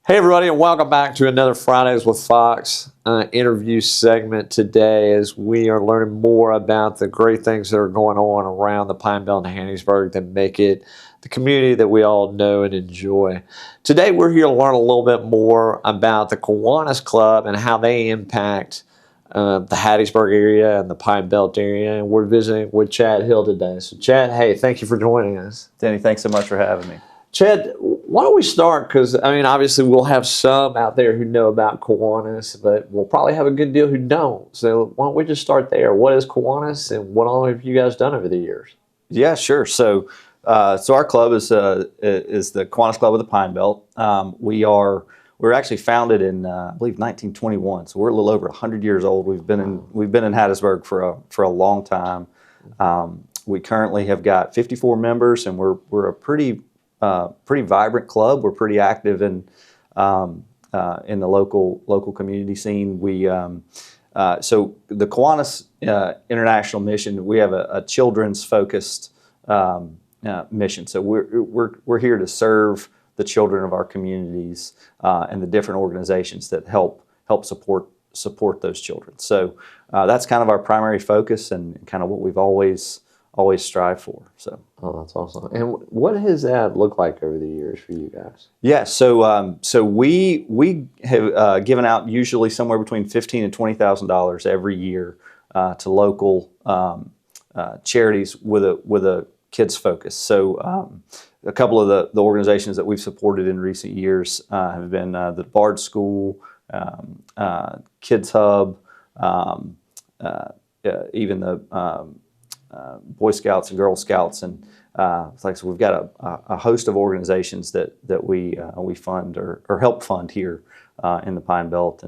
Hey everybody, and welcome back to another Fridays with Fox interview segment today, as we are learning more about the great things that are going on around the Pine Belt and Hattiesburg that make it the community that we all know and enjoy. Today we're here to learn a little bit more about the Kiwanis Club and how they impact the Hattiesburg area and the Pine Belt area, and we're visiting with Chad Hill today. So Chad, hey, thank you for joining us. Danny, thanks so much for having me. Chad, why don't we start? Because, I mean, obviously we'll have some out there who know about Kiwanis, but we'll probably have a good deal who don't. So why don't we just start there? What is Kiwanis, and what all have you guys done over the years? Yeah, sure. So our club is the Kiwanis Club of the Pine Belt. We were actually founded in I believe 1921, so we're a little over 100 years old. We've been in Hattiesburg for a long time. We currently have got 54 members, and we're a pretty vibrant club. We're pretty active in the local community scene. So the Kiwanis International Mission, we have a children's focused mission. So we're here to serve the children of our communities and the different organizations that help support those children. So that's kind of our primary focus and kind of what we've always strive for. So. Oh, that's awesome. And what has that looked like over the years for you guys? Yeah, so we have given out usually somewhere between $15,000 and $20,000 every year to local charities with a kids focus. So a couple of the organizations that we've supported in recent years have been the Bard School, Kids Hub, even the Boy Scouts and Girl Scouts, and so we've got a host of organizations that we fund or help fund here in the Pine Belt,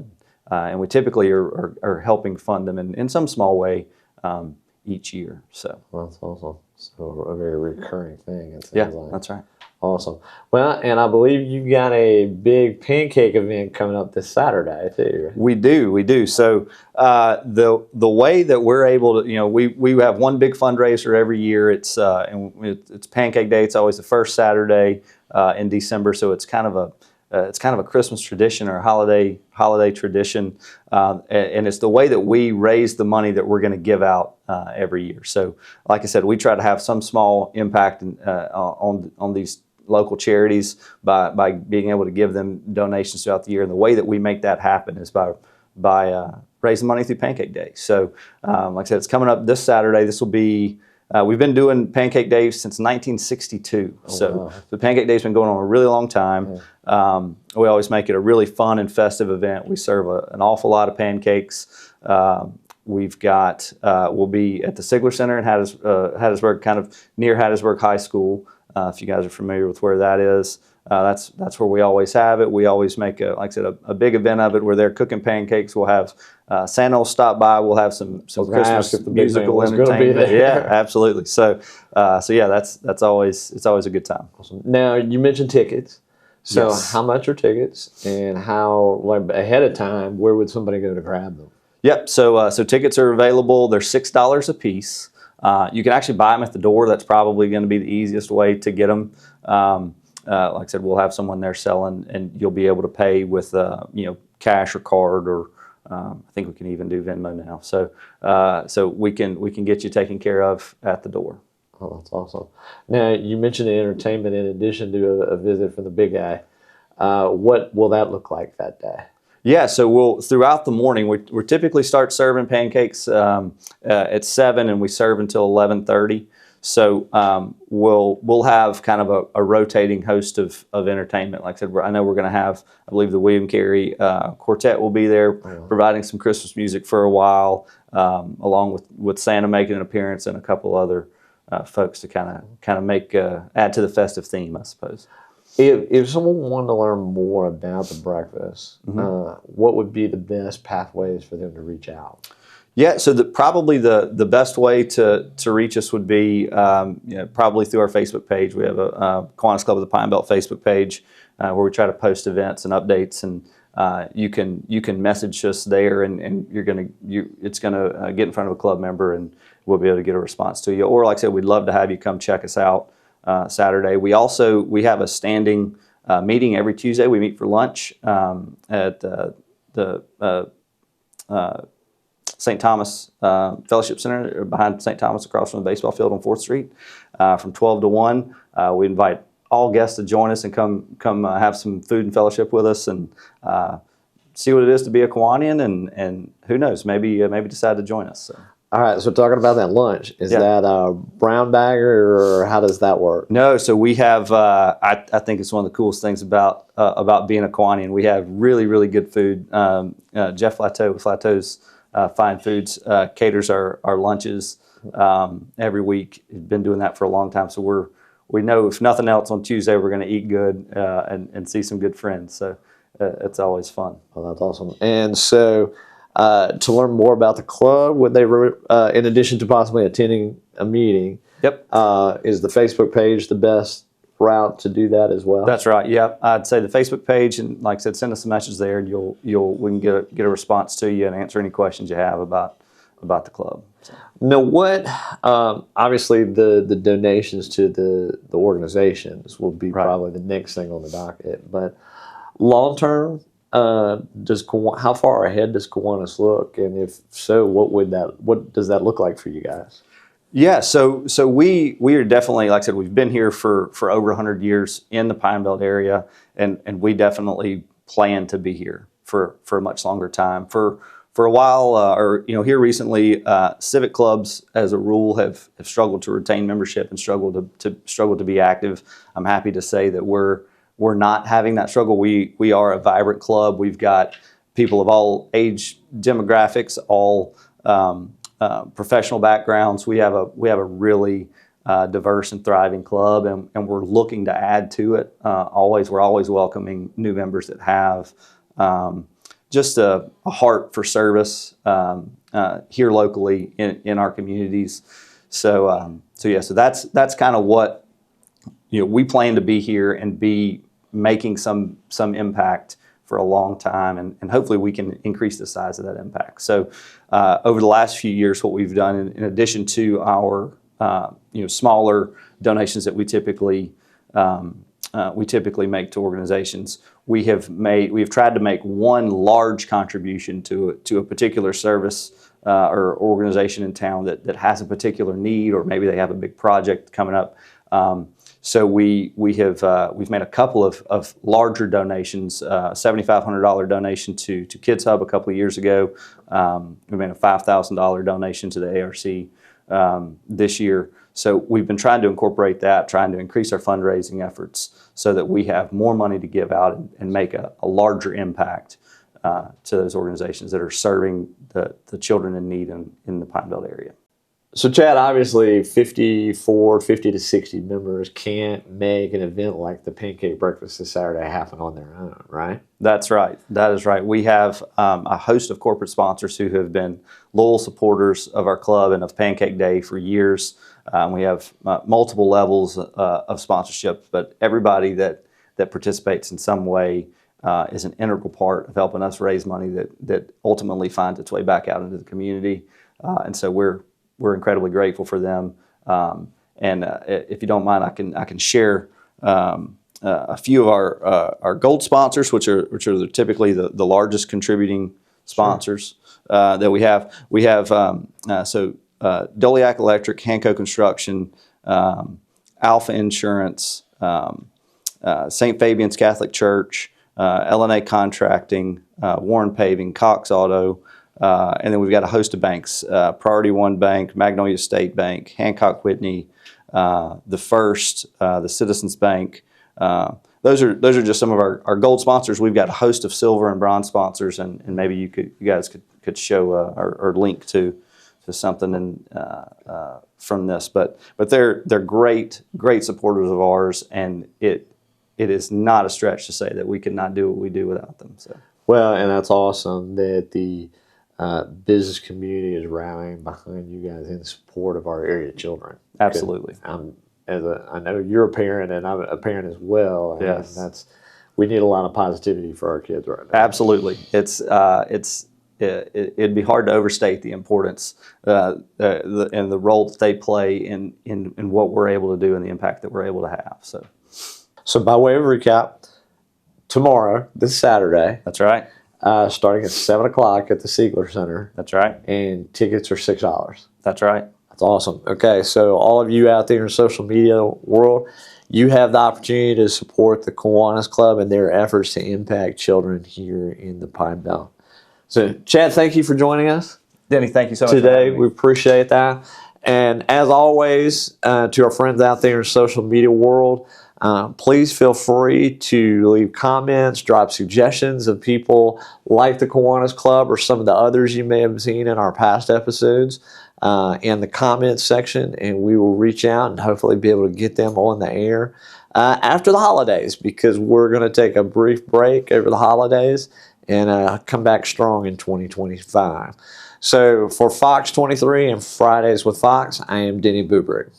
and we typically are helping fund them in some small way each year. So well, that's awesome. So a very recurring thing. It yeah, like. That's right. Awesome. Well, and I believe you got a big pancake event coming up this Saturday too. We do. So the way that we're able to, we have one big fundraiser every year. It's Pancake Day. It's always the first Saturday in December. So it's kind of a Christmas tradition or a holiday tradition, and it's the way that we raise the money that we're going to give out every year. So, like I said, we try to have some small impact on these local charities by being able to give them donations throughout the year. And the way that we make that happen is by raising money through Pancake Day. So, like I said, it's coming up this Saturday. This will be. We've been doing Pancake Day since 1962. Oh, so wow. the Pancake Day's been going on a really long time. Yeah. We always make it a really fun and festive event. We serve an awful lot of pancakes. We've got we'll be at the Sigler Center in Hattiesburg, kind of near Hattiesburg High School. If you guys are familiar with where that is, that's where we always have it. We always make like I said, a big event of it where they're cooking pancakes. We'll have Santa will stop by. We'll have some Christmas musical entertainment. Yeah, absolutely. So yeah, that's always a good time. Awesome. Now you mentioned tickets. So yes. How much are tickets, and how ahead of time? Where would somebody go to grab them? Yep. So tickets are available. They're $6 a piece. You can actually buy them at the door. That's probably going to be the easiest way to get them. Like I said, we'll have someone there selling, and you'll be able to pay with cash or card, or I think we can even do Venmo now. So we can get you taken care of at the door. Oh, that's awesome. Now you mentioned the entertainment in addition to a visit from the big guy. What will that look like that day? Yeah, so throughout the morning, we typically start serving pancakes at 7, and we serve until 11:30. So we'll have kind of a rotating host of entertainment. Like I said, I know we're going to have, I believe the William Carey Quartet will be there, providing some Christmas music for a while, along with Santa making an appearance and a couple other folks to kind of make add to the festive theme, I suppose. If someone wanted to learn more about the breakfast, what would be the best pathways for them to reach out? Yeah, so probably the best way to reach us would be probably through our Facebook page. We have a Kiwanis Club of the Pine Belt Facebook page where we try to post events and updates, and you can message us there, and it's gonna get in front of a club member, and we'll be able to get a response to you. Or like I said, we'd love to have you come check us out Saturday. We have a standing meeting every Tuesday. We meet for lunch at the St. Thomas Fellowship Center behind St. Thomas across from the baseball field on 4th Street from 12 to 1. We invite all guests to join us and come have some food and fellowship with us and see what it is to be a Kiwanian and who knows, maybe decide to join us. So. All right, so talking about that lunch, is that a brown bagger or how does that work? No, so we have, I think it's one of the coolest things about being a Kiwanian. We have really, really good food. Jeff Flatteau with Flatteau's Fine Foods caters our lunches every week. He's been doing that for a long time, so we know if nothing else on Tuesday we're going to eat good and see some good friends. So it's always fun. Well, that's awesome. And so to learn more about the club, would they, in addition to possibly attending a meeting, Yep. Is the Facebook page the best route to do that as well? That's right. Yeah, I'd say the Facebook page, and like I said, send us a message there, and we can get a response to you and answer any questions you have about the club. So. Now, what obviously the donations to the organizations will be probably the next thing on the docket, but long term, how far ahead does Kiwanis look, and if so, what does that look like for you guys? Yeah, so we are definitely, like I said, we've been here for over 100 years in the Pine Belt area, and we definitely plan to be here for a much longer time. For a while, or here recently, civic clubs as a rule have struggled to retain membership and struggled to be active. I'm happy to say that we're not having that struggle. We are a vibrant club. We've got people of all age demographics, all professional backgrounds. We have a really diverse and thriving club, and we're looking to add to it. We're always welcoming new members that have just a heart for service here locally in our communities. So that's kind of what we plan to be here and be making some impact for a long time, and hopefully we can increase the size of that impact. So over the last few years, what we've done, in addition to our smaller donations that we typically make to organizations, we have tried to make one large contribution to a particular service or organization in town that has a particular need, or maybe they have a big project coming up. So we've made a couple of larger donations, $7,500 donation to Kids Hub a couple of years ago. We made a $5,000 donation to the ARC this year. So we've been trying to incorporate that, trying to increase our fundraising efforts so that we have more money to give out and make a larger impact to those organizations that are serving the children in need in the Pine Belt area. So, Chad, obviously 50 to 60 members can't make an event like the Pancake Breakfast this Saturday happen on their own, right? That's right. That is right. We have a host of corporate sponsors who have been loyal supporters of our club and of Pancake Day for years. We have multiple levels of sponsorship, but everybody that participates in some way is an integral part of helping us raise money that ultimately finds its way back out into the community. And so we're incredibly grateful for them. And if you don't mind, I can share a few of our gold sponsors, which are typically the largest contributing sponsors that we have. We have Doliak Electric, Hanco Construction, Alpha Insurance, St. Fabian's Catholic Church, LNA Contracting, Warren Paving, Cox Auto, and then we've got a host of banks: Priority One Bank, Magnolia State Bank, Hancock Whitney, the First, the Citizens Bank. Those are just some of our gold sponsors. We've got a host of silver and bronze sponsors, and maybe you guys could show or link to something from this. But they're great supporters of ours, and it is not a stretch to say that we could not do what we do without them. So. Well, and that's awesome that the business community is rallying behind you guys in support of our area children. Absolutely. I know you're a parent, and I'm a parent as well. And yes. We need a lot of positivity for our kids right now. Absolutely. It'd be hard to overstate the importance and the role that they play in what we're able to do and the impact that we're able to have. So by way of recap, tomorrow, this Saturday, That's right. starting at 7 o'clock at the Siegler Center, That's right. and tickets are $6. That's right. That's awesome. Okay, so all of you out there in the social media world, you have the opportunity to support the Kiwanis Club and their efforts to impact children here in the Pine Belt. So, Chad, thank you for joining us Denny, thank you so much today. for We appreciate that. And as always, to our friends out there in the social media world, please feel free to leave comments, drop suggestions of people like the Kiwanis Club or some of the others you may have seen in our past episodes in the comments section, and we will reach out and hopefully be able to get them on the air after the holidays, because we're going to take a brief break over the holidays and come back strong in 2025. So for Fox 23 and Fridays with Fox, I am Denny Bubrick.